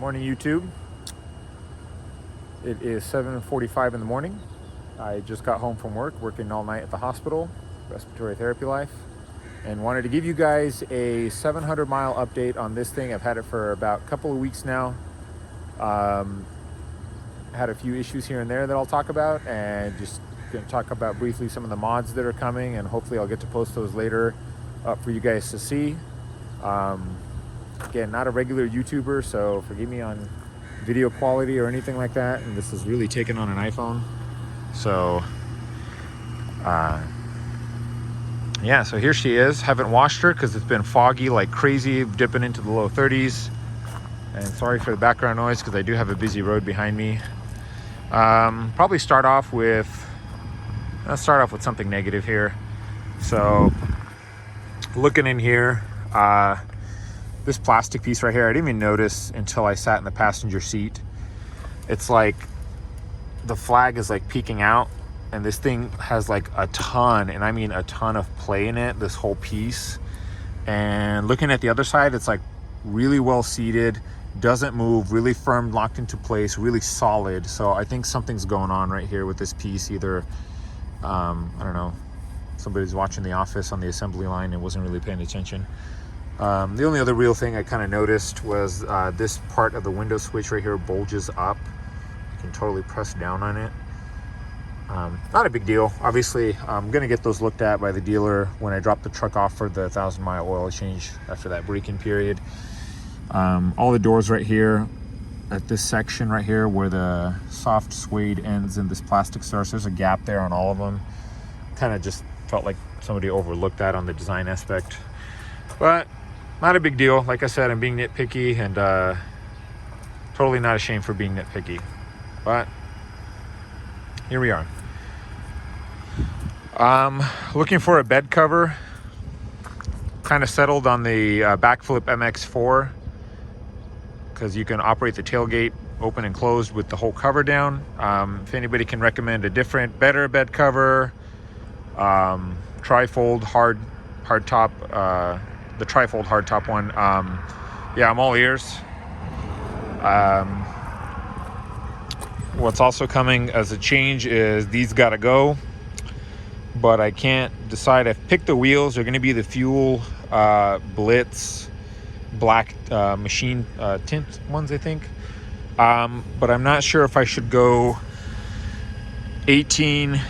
Morning, YouTube. It is 7:45 in the morning. I just got home from work, working all night at the hospital, respiratory therapy life, and wanted to give you guys a 700-mile update on this thing. I've had it for about a couple of weeks now. Had a few issues here and there that I'll talk about, and just going to talk about briefly some of the mods that are coming, and hopefully I'll get to post those later up for you guys to see. Again, not a regular YouTuber, so forgive me on video quality or anything like that. And this is really taken on an iPhone. So, yeah, so here she is. Haven't washed her because it's been foggy like crazy, dipping into the low 30s. And sorry for the background noise because I do have a busy road behind me. Probably let's start off with something negative here. So, looking in here, this plastic piece right here, I didn't even notice until I sat in the passenger seat. It's like the flag is like peeking out, and this thing has like a ton, and I mean a ton of play in it, this whole piece. And looking at the other side, it's like really well seated, doesn't move, really firm, locked into place, really solid. So I think something's going on right here with this piece. Either I don't know, somebody's watching The Office on the assembly line and wasn't really paying attention. The only other real thing I kind of noticed was this part of the window switch right here bulges up. You can totally press down on it. Not a big deal. Obviously, I'm going to get those looked at by the dealer when I drop the truck off for the 1,000-mile oil change after that break-in period. All the doors right here at this section right here where the soft suede ends and this plastic starts, there's a gap there on all of them. Kind of just felt like somebody overlooked that on the design aspect. But not a big deal. Like I said, I'm being nitpicky, and totally not ashamed for being nitpicky. But here we are. Looking for a bed cover. Kind of settled on the backflip MX4 because you can operate the tailgate open and closed with the whole cover down. If anybody can recommend a different, better bed cover, tri-fold hard top, the tri-fold hardtop one, yeah, I'm all ears. What's also coming as a change is these gotta go, but I can't decide. I've picked the wheels. They're going to be the Fuel Blitz black machine tint ones, I think, but I'm not sure if I should go 18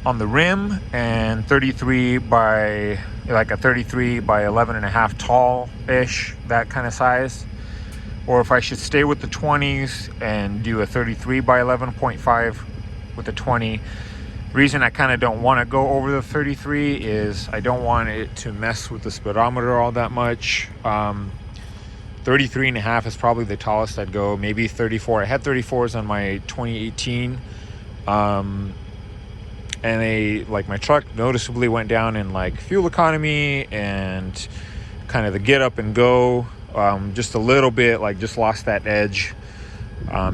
on the rim and 33 by like a 33 by 11 and a half tall-ish, that kind of size, or if I should stay with the 20s and do a 33 by 11.5 with a 20. Reason I kind of don't want to go over the 33 is I don't want it to mess with the speedometer all that much. 33 and a half is probably the tallest I'd go, maybe 34. I had 34s on my 2018. And they, like, my truck noticeably went down in like fuel economy and kind of the get up and go, just a little bit, like just lost that edge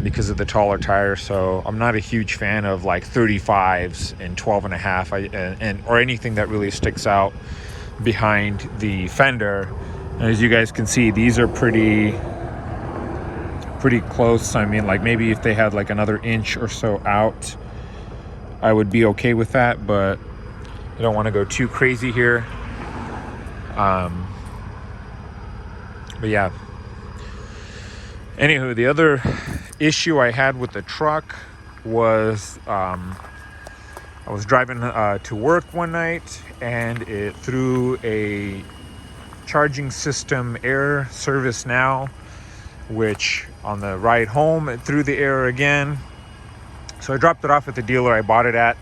because of the taller tires. So I'm not a huge fan of like 35s and 12 and a half or anything that really sticks out behind the fender. And as you guys can see, these are pretty close. I mean, like maybe if they had like another inch or so out, I would be okay with that, but I don't want to go too crazy here. But yeah. Anywho, the other issue I had with the truck was I was driving to work one night, and it threw a charging system error, service now, which on the ride home it threw the error again. So I dropped it off at the dealer I bought it at.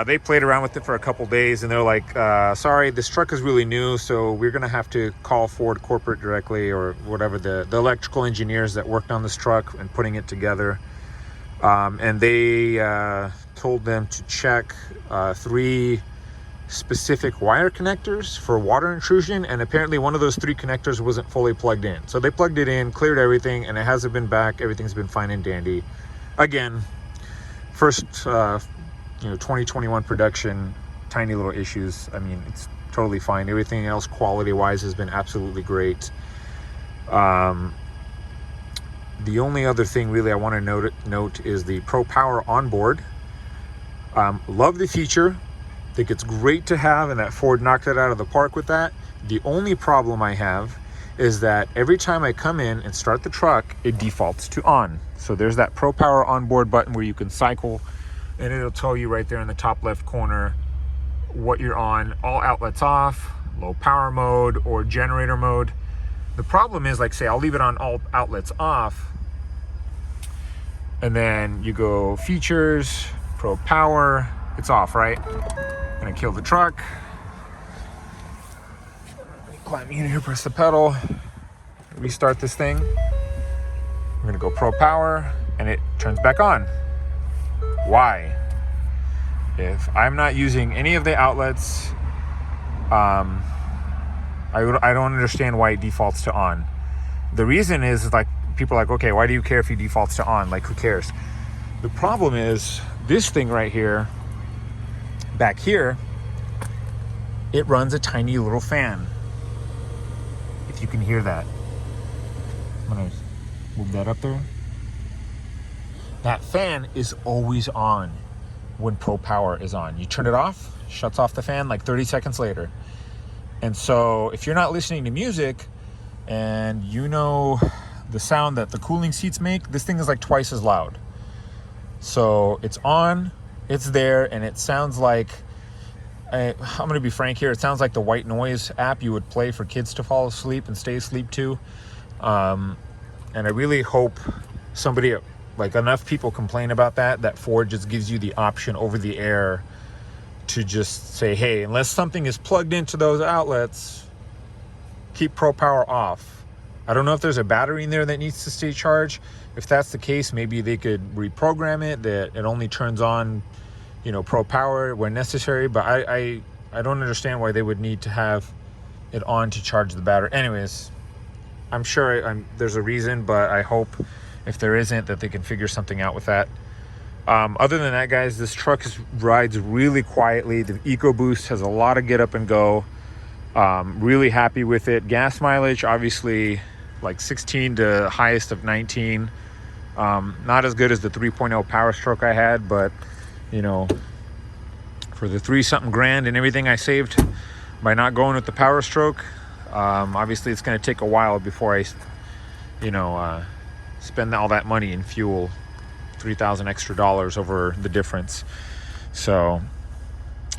They played around with it for a couple days, and they're like, sorry, this truck is really new, so we're going to have to call Ford corporate directly, or whatever, the electrical engineers that worked on this truck and putting it together. And they told them to check 3 specific wire connectors for water intrusion, and apparently one of those 3 connectors wasn't fully plugged in. So they plugged it in, cleared everything, and it hasn't been back. Everything's been fine and dandy. Again, first 2021 production, tiny little issues. I mean, it's totally fine. Everything else quality wise has been absolutely great. The only other thing really I want to note is the Pro Power onboard. Love the feature. Think it's great to have, and that Ford knocked it out of the park with that. The only problem I have is that every time I come in and start the truck, it defaults to on. So there's that Pro Power onboard button where you can cycle, and it'll tell you right there in the top left corner what you're on. All outlets off, low power mode, or generator mode. The problem is, like, say I'll leave it on all outlets off, and then you go features, Pro Power, it's off, right? Gonna kill the truck. Climb in here, press the pedal, restart this thing. I'm gonna go Pro Power, and it turns back on. Why? If I'm not using any of the outlets, I don't understand why it defaults to on. The reason is, like, people are like, okay, why do you care if he defaults to on? Like, who cares? The problem is this thing right here, back here, it runs a tiny little fan. If you can hear that. I'm gonna move that up there. That fan is always on when Pro Power is on. You turn it off, shuts off the fan like 30 seconds later. And so if you're not listening to music and you know the sound that the cooling seats make, this thing is like twice as loud. So it's on, it's there, and it sounds like, I'm going to be frank here, it sounds like the white noise app you would play for kids to fall asleep and stay asleep to. And I really hope somebody, like, enough people complain about that Ford just gives you the option over the air to just say, hey, unless something is plugged into those outlets, keep Pro Power off. I don't know if there's a battery in there that needs to stay charged. If that's the case, maybe they could reprogram it that it only turns on, you know, Pro Power when necessary. But I don't understand why they would need to have it on to charge the battery. Anyways, I'm sure there's a reason, but I hope if there isn't, that they can figure something out with that. Other than that, guys, this truck rides really quietly. The EcoBoost has a lot of get up and go. Really happy with it. Gas mileage, obviously, like 16 to highest of 19. Not as good as the 3.0 Power Stroke I had, but, you know, for the 3-something grand and everything I saved by not going with the Power Stroke, obviously it's going to take a while before I, you know, spend all that money in fuel. $3,000 extra over the difference. So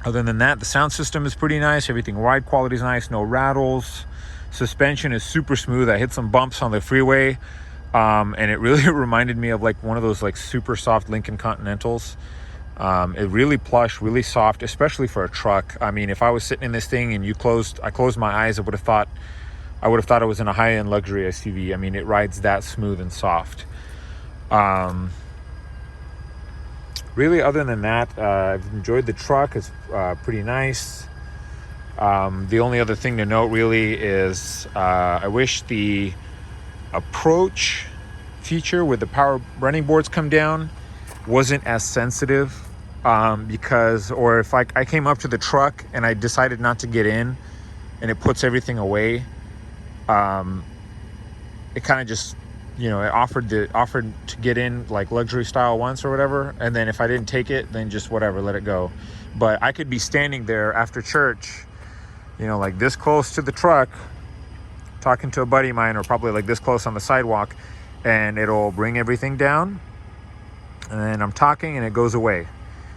other than that, the sound system is pretty nice. Everything ride quality is nice, no rattles. Suspension is super smooth. I hit some bumps on the freeway, and it really reminded me of like one of those like super soft Lincoln Continentals. It really plush, really soft, especially for a truck. I mean, if I was sitting in this thing and I closed my eyes, I would have thought I was in a high-end luxury SUV. I mean, it rides that smooth and soft. Really, other than that, I've enjoyed the truck. It's pretty nice. The only other thing to note really is I wish the approach feature where the power running boards come down wasn't as sensitive, because, or if I came up to the truck and I decided not to get in and it puts everything away, it kind of just, you know, it offered to get in like luxury style once or whatever, and then if I didn't take it, then just whatever, let it go. But I could be standing there after church, you know, like this close to the truck, talking to a buddy of mine, or probably like this close on the sidewalk, and it'll bring everything down, and then I'm talking and it goes away.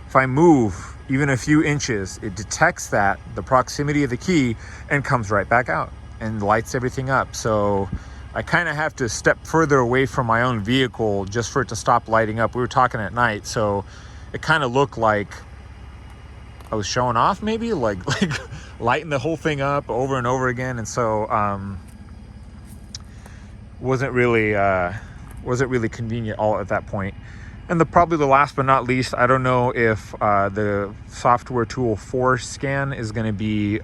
If I move even a few inches, it detects the proximity of the key and comes right back out and lights everything up. So I kind of have to step further away from my own vehicle just for it to stop lighting up. We were talking at night, so it kind of looked like I was showing off, maybe like lighting the whole thing up over and over again. And so wasn't really convenient all at that point. And probably the last but not least, I don't know if the software tool Force Scan is going to be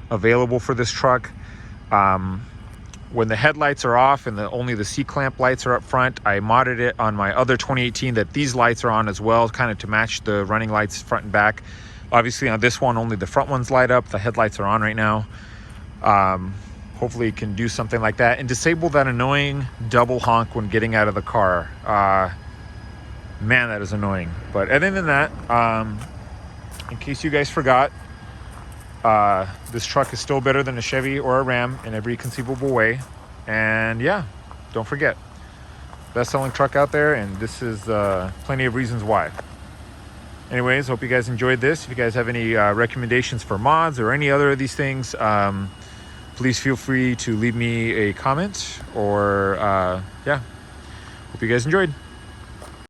available for this truck. When the headlights are off and only the C-clamp lights are up front, I modded it on my other 2018 that these lights are on as well, kind of to match the running lights front and back. Obviously on this one, only the front ones light up. The headlights are on right now. hopefully it can do something like that and disable that annoying double honk when getting out of the car. Man, that is annoying. But other than that, in case you guys forgot, this truck is still better than a Chevy or a Ram in every conceivable way. And yeah, don't forget, best-selling truck out there, and this is plenty of reasons why. Anyways, hope you guys enjoyed this. If you guys have any recommendations for mods or any other of these things, please feel free to leave me a comment, or yeah, hope you guys enjoyed.